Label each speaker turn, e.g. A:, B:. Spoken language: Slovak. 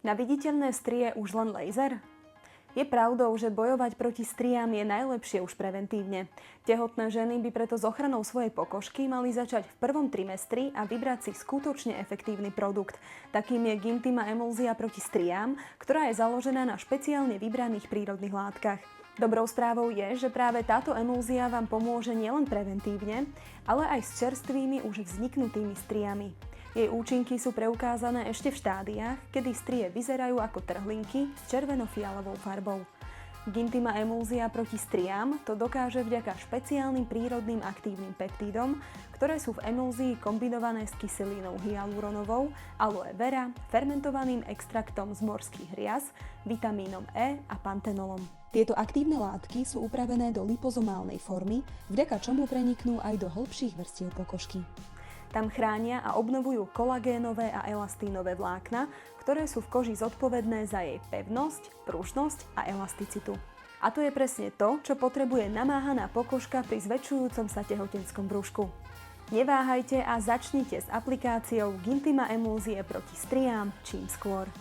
A: Na viditeľné strie už len laser? Je pravdou, že bojovať proti striám je najlepšie už preventívne. Tehotné ženy by preto s ochranou svojej pokožky mali začať v prvom trimestri a vybrať si skutočne efektívny produkt. Takým je Gintima emulzia proti striám, ktorá je založená na špeciálne vybraných prírodných látkach. Dobrou správou je, že práve táto emulzia vám pomôže nielen preventívne, ale aj s čerstvými už vzniknutými striami. Jej účinky sú preukázané ešte v štádiách, kedy strie vyzerajú ako trhlinky s červeno-fialovou farbou. Gintima emulzia proti striám to dokáže vďaka špeciálnym prírodným aktívnym peptídom, ktoré sú v emulzii kombinované s kyselínou hyaluronovou, aloe vera, fermentovaným extraktom z morských hriaz, vitamínom E a pantenolom. Tieto aktívne látky sú upravené do lipozomálnej formy, vďaka čomu preniknú aj do hĺbších vrstiev pokožky. Tam chránia a obnovujú kolagénové a elastínové vlákna, ktoré sú v koži zodpovedné za jej pevnosť, pružnosť a elasticitu. A to je presne to, čo potrebuje namáhaná pokožka pri zväčšujúcom sa tehotenskom brúšku. Neváhajte a začnite s aplikáciou Gintima emulzie proti striám čím skôr.